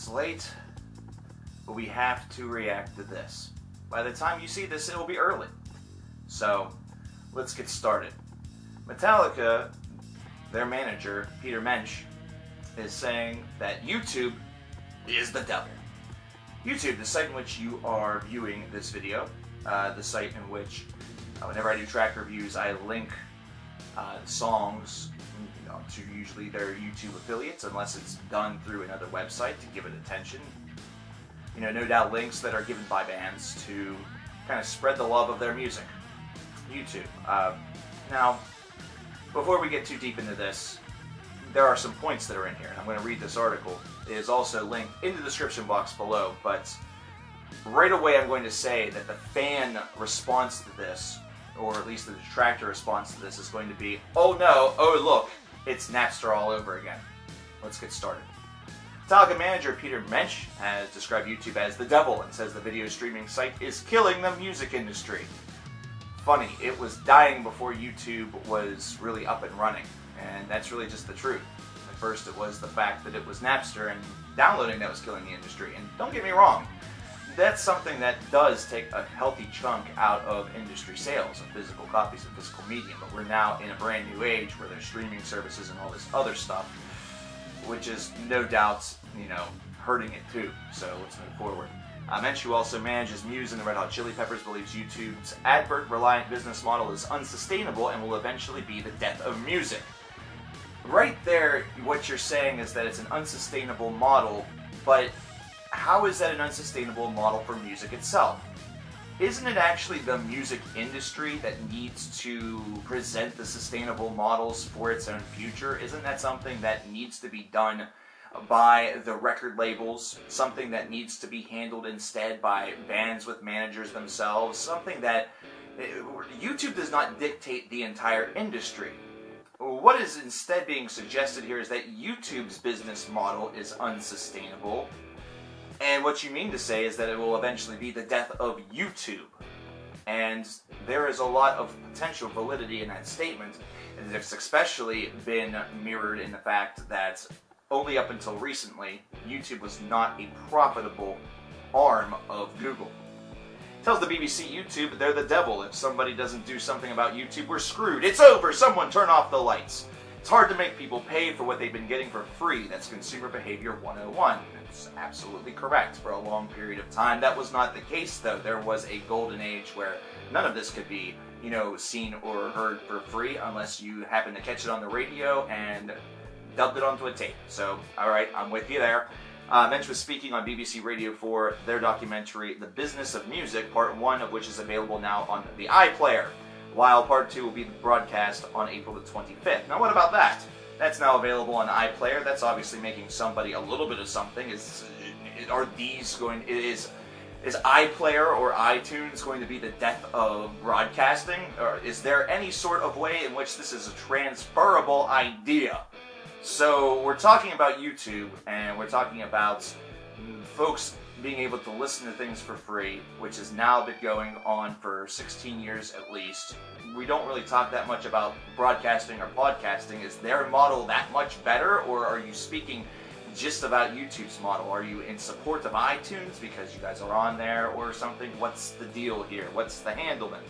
It's late, but we have to react to this. By the time you see this, it will be early. So, let's get started. Metallica, their manager, Peter Mensch, is saying that YouTube is the devil. YouTube, the site in which you are viewing this video, the site in which, whenever I do track reviews, I link songs to usually their YouTube affiliates, unless it's done through another website to give it attention. You know, no doubt links that are given by bands to kind of spread the love of their music. YouTube. Now, before we get too deep into this, there are some points that are in here, and I'm going to read this article. It is also linked in the description box below, but right away I'm going to say that the fan response to this, or at least the detractor response to this, is going to be, oh no, oh look, it's Napster all over again. Let's get started. Metallica manager Peter Mensch has described YouTube as the devil and says the video streaming site is killing the music industry. Funny, it was dying before YouTube was really up and running, and that's really just the truth. At first it was the fact that it was Napster and downloading that was killing the industry, and don't get me wrong, that's something that does take a healthy chunk out of industry sales of physical copies of physical medium, but we're now in a brand new age where there's streaming services and all this other stuff, which is no doubt, you know, hurting it too. So let's move forward. Mensch, who also manages Muse and the Red Hot Chili Peppers, believes YouTube's advert-reliant business model is unsustainable and will eventually be the death of music. Right there, what you're saying is that it's an unsustainable model, but how is that an unsustainable model for music itself? Isn't it actually the music industry that needs to present the sustainable models for its own future? Isn't that something that needs to be done by the record labels? Something that needs to be handled instead by bands with managers themselves? Something that YouTube does not dictate the entire industry. What is instead being suggested here is that YouTube's business model is unsustainable. And what you mean to say is that it will eventually be the death of YouTube. And there is a lot of potential validity in that statement. And it's especially been mirrored in the fact that only up until recently, YouTube was not a profitable arm of Google. It tells the BBC YouTube they're the devil. If somebody doesn't do something about YouTube, we're screwed. It's over. Someone turn off the lights. It's hard to make people pay for what they've been getting for free. That's Consumer Behavior 101. That's absolutely correct. For a long period of time, that was not the case, though. There was a golden age where none of this could be, you know, seen or heard for free unless you happen to catch it on the radio and dubbed it onto a tape. So, alright, I'm with you there. Mensch was speaking on BBC Radio for their documentary, The Business of Music, Part 1 of which is available now on the iPlayer, while Part 2 will be broadcast on April the 25th. Now what about that? That's now available on iPlayer. That's obviously making somebody a little bit of something. Is iPlayer or iTunes going to be the death of broadcasting? Or is there any sort of way in which this is a transferable idea? So we're talking about YouTube, and we're talking about folks being able to listen to things for free, which has now been going on for 16 years at least. We don't really talk that much about broadcasting or podcasting. Is their model that much better, or are you speaking just about YouTube's model? Are you in support of iTunes because you guys are on there or something? What's the deal here? What's the handlement?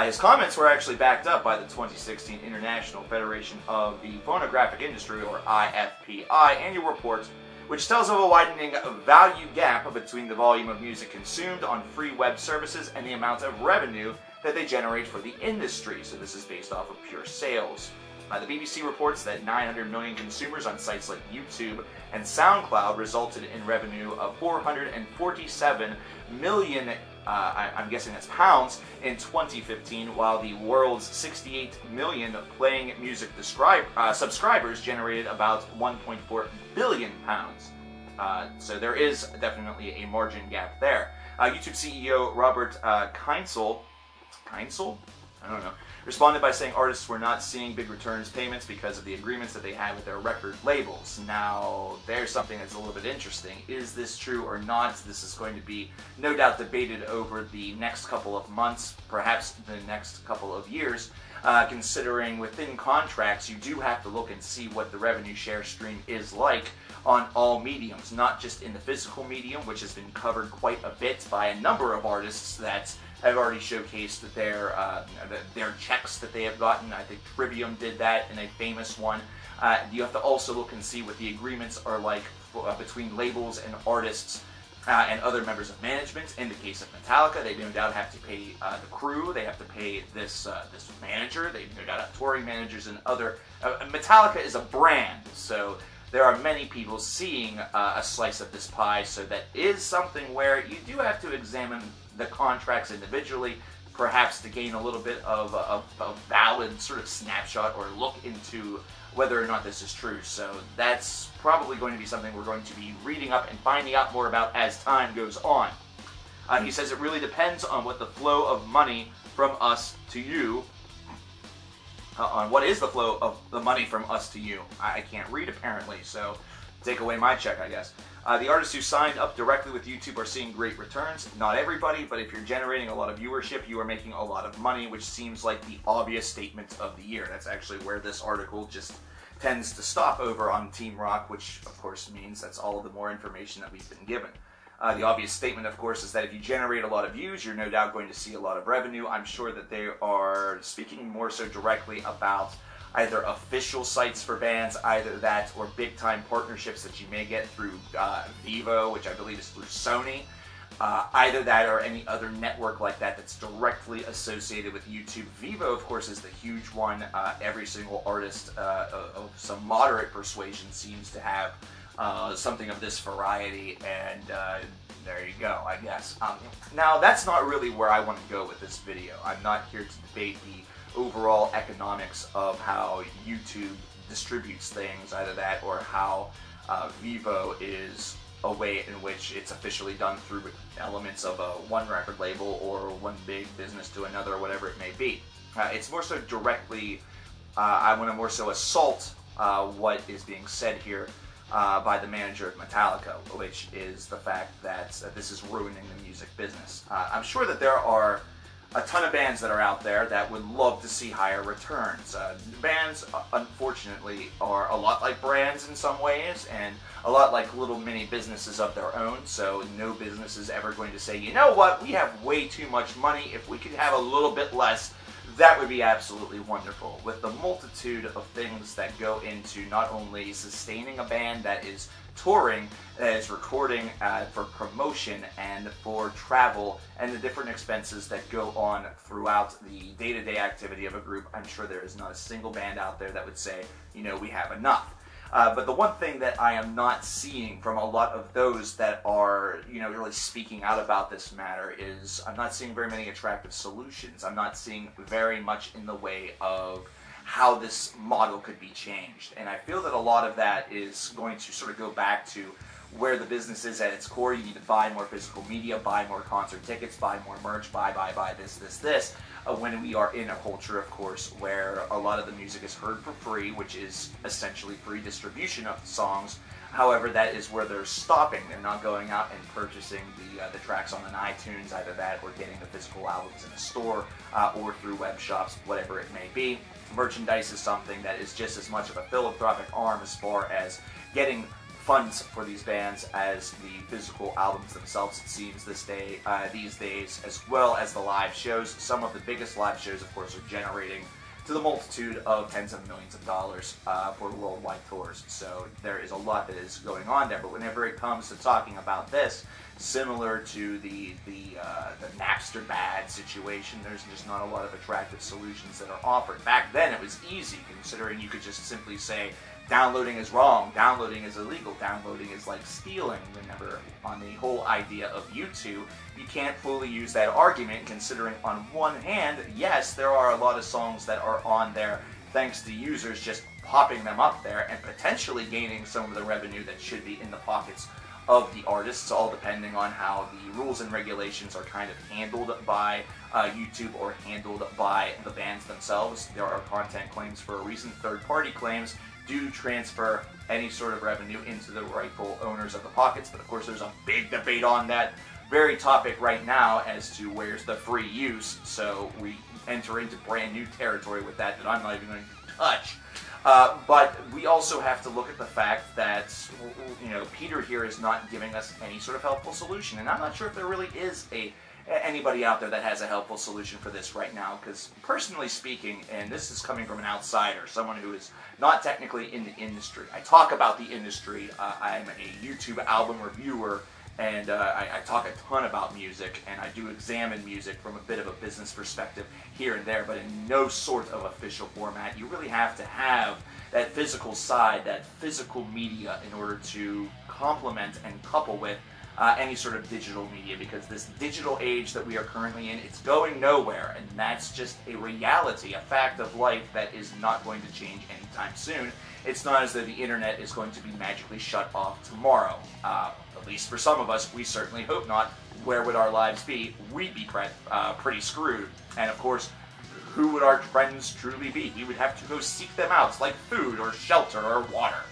His comments were actually backed up by the 2016 International Federation of the Phonographic Industry, or IFPI, annual report, which tells of a widening value gap between the volume of music consumed on free web services and the amount of revenue that they generate for the industry. So this is based off of pure sales. The BBC reports that 900 million consumers on sites like YouTube and SoundCloud resulted in revenue of 447 million, I'm guessing that's pounds, in 2015, while the world's 68 million playing music subscribers generated about 1.4 billion pounds. So there is definitely a margin gap there. YouTube CEO Robert Kyncl, I don't know, responded by saying artists were not seeing big returns payments because of the agreements that they had with their record labels. Now, there's something that's a little bit interesting. Is this true or not? This is going to be no doubt debated over the next couple of months, perhaps the next couple of years, considering within contracts you do have to look and see what the revenue share stream is like on all mediums, not just in the physical medium, which has been covered quite a bit by a number of artists that have already showcased their checks that they have gotten. I think Trivium did that in a famous one. You have to also look and see what the agreements are like between labels and artists and other members of management. In the case of Metallica, they no doubt have to pay the crew, they have to pay this manager, they no doubt have touring managers and other... Metallica is a brand, so there are many people seeing a slice of this pie, so that is something where you do have to examine the contracts individually, perhaps to gain a little bit of a valid sort of snapshot or look into whether or not this is true. So that's probably going to be something we're going to be reading up and finding out more about as time goes on. He says it really depends on what the flow of money from us to you, on what is the flow of the money from us to you. I can't read apparently, so take away my check, I guess. The artists who signed up directly with YouTube are seeing great returns. Not everybody, but if you're generating a lot of viewership, you are making a lot of money, which seems like the obvious statement of the year. That's actually where this article just tends to stop over on Team Rock, which of course means that's all the more information that we've been given. The obvious statement, of course, is that if you generate a lot of views, you're no doubt going to see a lot of revenue. I'm sure that they are speaking more so directly about either official sites for bands, either that or big-time partnerships that you may get through Vivo, which I believe is through Sony. Either that or any other network like that that's directly associated with YouTube. Vivo, of course, is the huge one. Every single artist of some moderate persuasion seems to have something of this variety, and there you go, I guess. Now, that's not really where I want to go with this video. I'm not here to debate the overall economics of how YouTube distributes things, either that or how Vivo is a way in which it's officially done through elements of one record label or one big business to another, or whatever it may be. It's more so directly, I want to more so assault what is being said here by the manager of Metallica, which is the fact that this is ruining the music business. I'm sure that there are a ton of bands that are out there that would love to see higher returns. Bands, unfortunately, are a lot like brands in some ways, and a lot like little mini businesses of their own, so no business is ever going to say, you know what, we have way too much money, if we could have a little bit less, that would be absolutely wonderful. With the multitude of things that go into not only sustaining a band that is touring, that is recording for promotion and for travel, and the different expenses that go on throughout the day-to-day activity of a group, I'm sure there is not a single band out there that would say, you know, we have enough. But the one thing that I am not seeing from a lot of those that are, you know, really speaking out about this matter is I'm not seeing very many attractive solutions. I'm not seeing very much in the way of how this model could be changed. And I feel that a lot of that is going to sort of go back to where the business is at its core. You need to buy more physical media, buy more concert tickets, buy more merch, buy this. When we are in a culture, of course, where a lot of the music is heard for free, which is essentially free distribution of the songs. However, that is where they're stopping. They're not going out and purchasing the tracks on an iTunes, either that or getting the physical albums in a store or through web shops, whatever it may be. Merchandise is something that is just as much of a philanthropic arm as far as getting funds for these bands as the physical albums themselves, it seems, these days, as well as the live shows. Some of the biggest live shows, of course, are generating to the multitude of tens of millions of dollars for worldwide tours. So there is a lot that is going on there. But whenever it comes to talking about this, similar to the Napster bad situation, there's just not a lot of attractive solutions that are offered. Back then, it was easy, considering you could just simply say, downloading is wrong, downloading is illegal, downloading is like stealing. Remember, on the whole idea of YouTube, you can't fully use that argument, considering on one hand, yes, there are a lot of songs that are on there thanks to users just popping them up there and potentially gaining some of the revenue that should be in the pockets of the artists, all depending on how the rules and regulations are kind of handled by YouTube or handled by the bands themselves. There are content claims for a reason. Third-party claims do transfer any sort of revenue into the rightful owners of the pockets, but of course there's a big debate on that very topic right now as to where's the free use, so we enter into brand new territory with that I'm not even going to touch. But we also have to look at the fact that, you know, Peter here is not giving us any sort of helpful solution, and I'm not sure if there really is anybody out there that has a helpful solution for this right now, because personally speaking, and this is coming from an outsider, someone who is not technically in the industry. I talk about the industry. I'm a YouTube album reviewer, and I talk a ton about music, and I do examine music from a bit of a business perspective here and there, but in no sort of official format. You really have to have that physical side, that physical media, in order to complement and couple with any sort of digital media, because this digital age that we are currently in, it's going nowhere, and that's just a reality, a fact of life that is not going to change anytime soon. It's not as though the internet is going to be magically shut off tomorrow. At least for some of us, we certainly hope not. Where would our lives be? We'd be pretty screwed. And of course, who would our friends truly be? We would have to go seek them out, like food or shelter or water.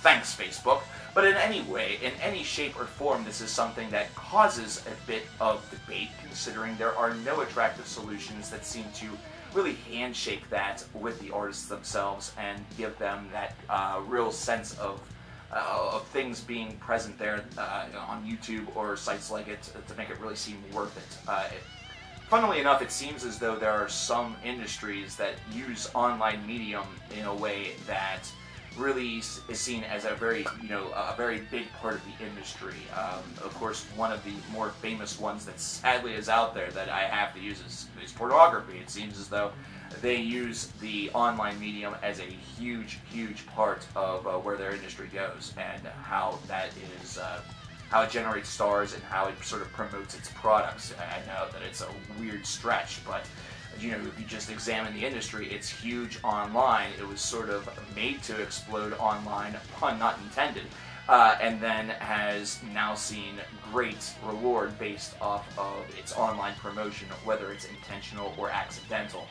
Thanks, Facebook. But in any way, in any shape or form, this is something that causes a bit of debate, considering there are no attractive solutions that seem to really handshake that with the artists themselves and give them that real sense of things being present there on YouTube or sites like it to make it really seem worth it. Funnily enough, it seems as though there are some industries that use online medium in a way that really is seen as a very, a very big part of the industry. Of course, one of the more famous ones that sadly is out there that I have to use is pornography. It seems as though they use the online medium as a huge, huge part of where their industry goes, and how that is, how it generates stars and how it sort of promotes its products. I know that it's a weird stretch, but if you just examine the industry, it's huge online. It was sort of made to explode online, pun not intended, and then has now seen great reward based off of its online promotion, whether it's intentional or accidental.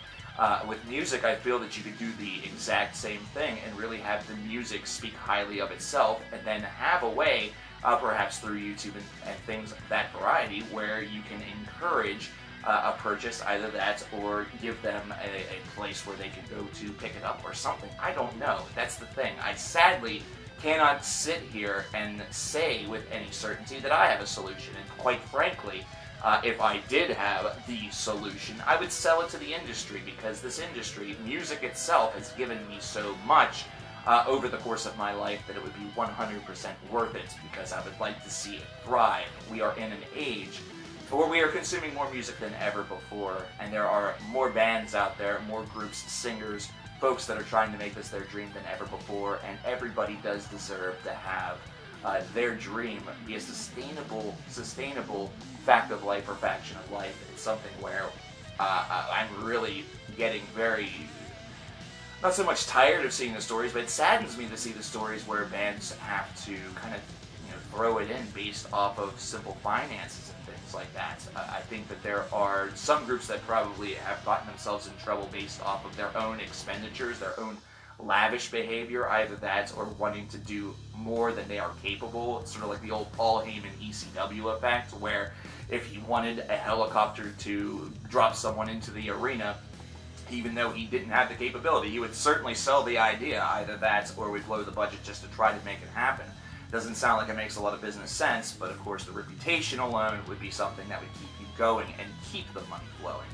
With music, I feel that you could do the exact same thing and really have the music speak highly of itself, and then have a way, perhaps through YouTube and things of that variety, where you can encourage a purchase, either that or give them a place where they can go to pick it up or something. I don't know. That's the thing. I sadly cannot sit here and say with any certainty that I have a solution, and quite frankly, if I did have the solution, I would sell it to the industry, because this industry, music itself, has given me so much over the course of my life that it would be 100% worth it, because I would like to see it thrive. We are in an age where we are consuming more music than ever before, and there are more bands out there, more groups, singers, folks that are trying to make this their dream than ever before, and everybody does deserve to have their dream be a sustainable fact of life or faction of life. It's something where I'm really getting very, not so much tired of seeing the stories, but it saddens me to see the stories where bands have to kind of throw it in based off of simple finances and things like that. I think that there are some groups that probably have gotten themselves in trouble based off of their own expenditures, their own lavish behavior, either that or wanting to do more than they are capable. It's sort of like the old Paul Heyman ECW effect, where if he wanted a helicopter to drop someone into the arena, even though he didn't have the capability, he would certainly sell the idea, either that or we'd blow the budget just to try to make it happen. Doesn't sound like it makes a lot of business sense, but of course the reputation alone would be something that would keep you going and keep the money flowing.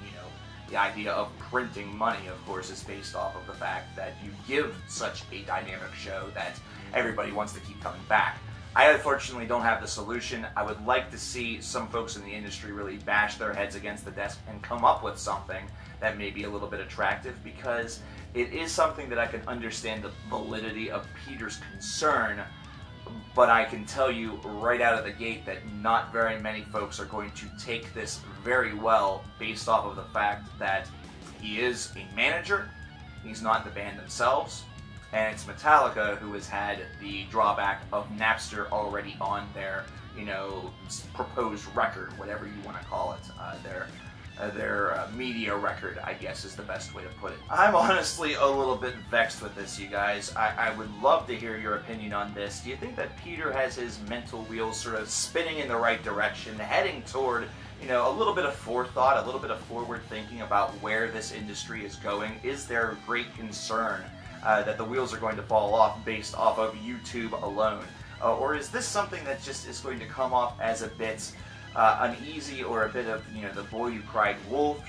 The idea of printing money, of course, is based off of the fact that you give such a dynamic show that everybody wants to keep coming back. I unfortunately don't have the solution. I would like to see some folks in the industry really bash their heads against the desk and come up with something that may be a little bit attractive, because it is something that I can understand the validity of Peter's concern, but I can tell you right out of the gate that not very many folks are going to take this very well, based off of the fact that he is a manager, he's not the band themselves, and it's Metallica who has had the drawback of Napster already on their, proposed record, whatever you want to call it, their media record, I guess is the best way to put it. I'm honestly a little bit vexed with this, you guys. I would love to hear your opinion on this. Do you think that Peter has his mental wheels sort of spinning in the right direction, heading toward, a little bit of forethought, a little bit of forward thinking about where this industry is going? Is there great concern that the wheels are going to fall off based off of YouTube alone? Or is this something that just is going to come off as a bit uneasy, or a bit of, the boy who cried wolf,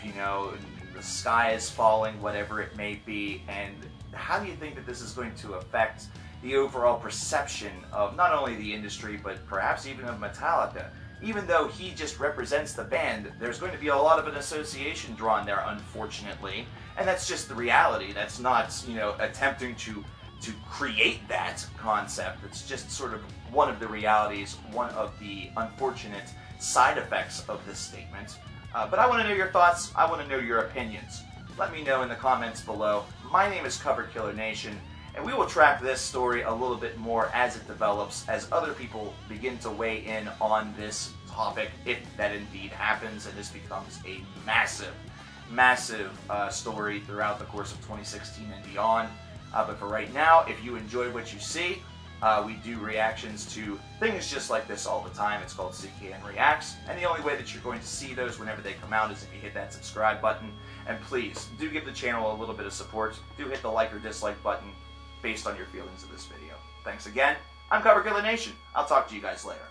the sky is falling, whatever it may be? And how do you think that this is going to affect the overall perception of not only the industry, but perhaps even of Metallica? Even though he just represents the band, there's going to be a lot of an association drawn there, unfortunately. And that's just the reality. That's not, attempting to create that concept. It's just sort of one of the realities, one of the unfortunate side effects of this statement. But I want to know your thoughts. I want to know your opinions. Let me know in the comments below. My name is Coverkillernation, and we will track this story a little bit more as it develops, as other people begin to weigh in on this topic, if that indeed happens, and this becomes a massive, massive story throughout the course of 2016 and beyond. But for right now, if you enjoy what you see, we do reactions to things just like this all the time. It's called CKN Reacts, and the only way that you're going to see those whenever they come out is if you hit that subscribe button. And please, do give the channel a little bit of support. Do hit the like or dislike button based on your feelings of this video. Thanks again. I'm Coverkillernation. I'll talk to you guys later.